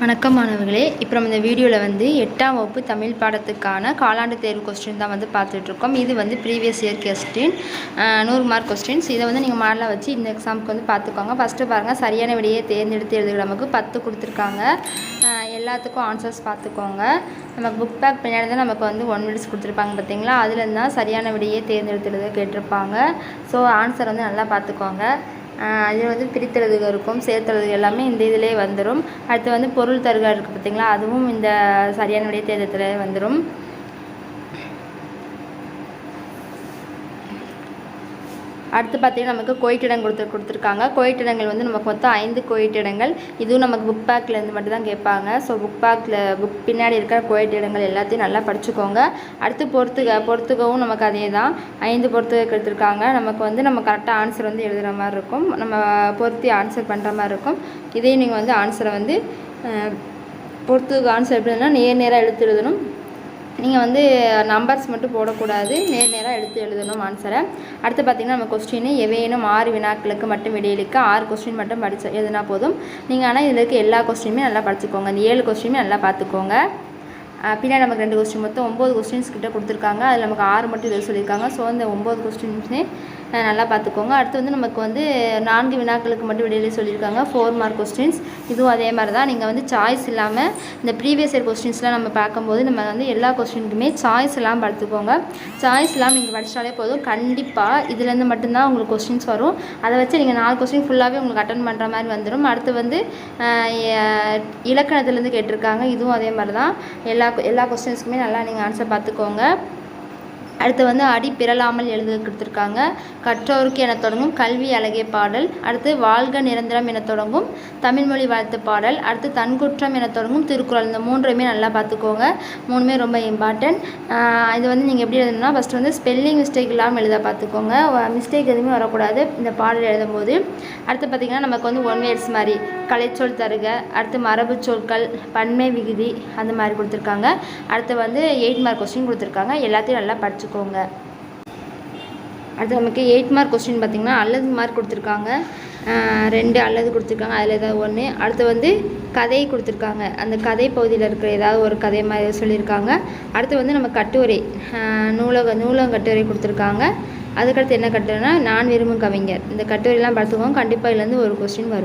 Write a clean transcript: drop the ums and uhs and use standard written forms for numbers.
வணக்கம் மாணவர்களே. இப்போ நம்ம இந்த வீடியோவில் வந்து 8ஆம் வகுப்பு தமிழ் பாடத்துக்கான காலாண்டு தேர்வு கொஸ்டின் தான் வந்து பார்த்துட்ருக்கோம். இது வந்து previous year question, 100 mark questions. இதை வந்து நீங்கள் மாடலாக வச்சு இந்த எக்ஸாமுக்கு வந்து பார்த்துக்கோங்க. ஃபஸ்ட்டு பாருங்கள், சரியான விடையை தேர்ந்தெடுத்து எழுதுகிற நமக்கு 10 கொடுத்துருக்காங்க. எல்லாத்துக்கும் ஆன்சர்ஸ் பார்த்துக்கோங்க. நம்ம புக் பேக் பின்னாடி தான் நமக்கு வந்து 1 மினிட்ஸ் கொடுத்துருப்பாங்க பார்த்தீங்களா, அதுலேருந்து தான் சரியான விடையை தேர்ந்தெடுத்து எழுத கேட்டிருப்பாங்க. ஸோ ஆன்சர் வந்து நல்லா பார்த்துக்கோங்க. இது வந்து பிரித்தெழுதுக இருக்கும், சேர்த்தெழுதுக எல்லாமே இந்த இதிலே வந்துடும். அடுத்து வந்து பொருள் தருக இருக்குது பார்த்திங்களா, அதுவும் இந்த சரியான விடை தேர்தத்தில் வந்துடும். அடுத்து பார்த்திங்கன்னா நமக்கு கோயிட்டிடம் கொடுத்துருக்காங்க. கோயிட்டிடங்கள் வந்து நமக்கு மொத்தம் 5 கோயிட்டிடங்கள். இதுவும் நமக்கு புக் பேக்லேருந்து மட்டும் தான் கேட்பாங்க. ஸோ புக் பின்னாடி இருக்கிற கோயிட்டிடங்கள் எல்லாத்தையும் நல்லா படிச்சுக்கோங்க. அடுத்து பொறுத்துகவும் நமக்கு அதே தான், 5 பொறுத்துக கொடுத்துருக்காங்க. நமக்கு வந்து நம்ம கரெக்டாக ஆன்சர் வந்து எழுதுகிற மாதிரி இருக்கும், நம்ம பொறுத்தி ஆன்சர் பண்ணுற மாதிரி இருக்கும். இதையும் நீங்கள் வந்து ஆன்சரை வந்து பொறுத்துக்கு ஆன்சர் எப்படின்னா நேராக எடுத்து எழுதணும். நீங்கள் வந்து நம்பர்ஸ் மட்டும் போடக்கூடாது, நேராக எடுத்து எழுதணும் ஆன்சரை. அடுத்து பார்த்திங்கன்னா நம்ம கொஸ்டின் எவையேனும் 6 வினாக்களுக்கு மட்டும் விடையளிக்க 6 கொஸ்டின் மட்டும் படித்து எழுதினா போதும். நீங்கள் ஆனால் இதில் இருக்க எல்லா கொஸ்டினுமே நல்லா படிச்சுக்கோங்க. இந்த 7 கொஸ்டினுமே நல்லா பார்த்துக்கோங்க. பின்னாடி நமக்கு 2 கொஸ்டின், மொத்தம் 9 கொஸ்டின்ஸ் கிட்ட கொடுத்துருக்காங்க. அதில் நமக்கு 6 மட்டும் இதில் சொல்லியிருக்காங்க. ஸோ இந்த 9 கொஸ்டின்ஸே நல்லா பார்த்துக்கோங்க. அடுத்து வந்து நமக்கு வந்து 4 வினாக்களுக்கு மட்டும் விடையிலே சொல்லியிருக்காங்க, 4 மார்க் கொஸ்டின்ஸ். இதுவும் அதே மாதிரி தான். நீங்கள் வந்து சாய்ஸ் இல்லாமல் இந்த ப்ரீவியஸ் இயர் கொஸ்டின்ஸ்லாம் நம்ம பார்க்கும்போது நம்ம வந்து எல்லா கொஸ்டினுக்குமே சாய்ஸ் எல்லாம் பார்த்துக்கோங்க. சாய்ஸ் எல்லாம் நீங்கள் படித்தாலே போதும், கண்டிப்பாக இதுலேருந்து மட்டும்தான் உங்களுக்கு கொஸ்டின்ஸ் வரும். அதை வச்சு நீங்கள் 4 கொஸ்டின் ஃபுல்லாகவே உங்களுக்கு அட்டன் பண்ணுற மாதிரி வந்துடும். அடுத்து வந்து இலக்கணத்துலேருந்து கேட்டிருக்காங்க. இதுவும் அதே மாதிரி தான். எல்லா கொஸ்டின்ஸுக்குமே நல்லா நீங்கள் ஆன்சர் பார்த்துக்கோங்க. அடுத்து வந்து அடி பிறலாமல் எழுத கொடுத்துருக்காங்க. கற்றோருக்கு என தொடங்கும் கல்வி அழகிய பாடல். அடுத்து வாழ்க நிரந்தரம் என தொடங்கும் தமிழ்மொழி வாழ்த்து பாடல். அடுத்து தன்குற்றம் என தொடங்கும் திருக்குறள். இந்த 3மே நல்லா பார்த்துக்கோங்க. 3மே ரொம்ப இம்பார்ட்டன்ட். இது வந்து நீங்கள் எப்படி எழுதணும்னா, ஃபஸ்ட்டு வந்து ஸ்பெல்லிங் மிஸ்டேக் இல்லாமல் எழுத பார்த்துக்கோங்க. மிஸ்டேக் எதுவுமே வரக்கூடாது இந்த பாடல் எழுதும்போது. அடுத்து பார்த்திங்கன்னா நமக்கு வந்து 1 வேர்ட்ஸ் மாதிரி கலைச்சொல் தருக, அடுத்து மரபு சொற்கள், பன்மை விகுதி அந்த மாதிரி கொடுத்துருக்காங்க. அடுத்து வந்து 8 மார்க் கொஸ்டின் கொடுத்துருக்காங்க. எல்லாத்தையும் நல்லா படிச்சுக்கோங்க. அடுத்து நமக்கு 8 மார்க் கொஸ்டின் பார்த்திங்கன்னா அல்லது மார்க் கொடுத்துருக்காங்க. 2 அல்லது கொடுத்துருக்காங்க, அதில் ஏதாவது 1. அடுத்து வந்து கதை கொடுத்துருக்காங்க, அந்த கதை பகுதியில் இருக்கிற ஏதாவது ஒரு கதை மாதிரி சொல்லியிருக்காங்க. அடுத்து வந்து நம்ம கட்டுரை, நூலகம் கட்டுரை கொடுத்துருக்காங்க. அதுக்கடுத்து என்ன கட்டுரைனா நான் விரும்பும் கவிஞர். இந்த கட்டுரைலாம் பார்த்துக்கோங்க, கண்டிப்பாக இதுலேருந்து ஒரு கொஸ்டின் வரும்.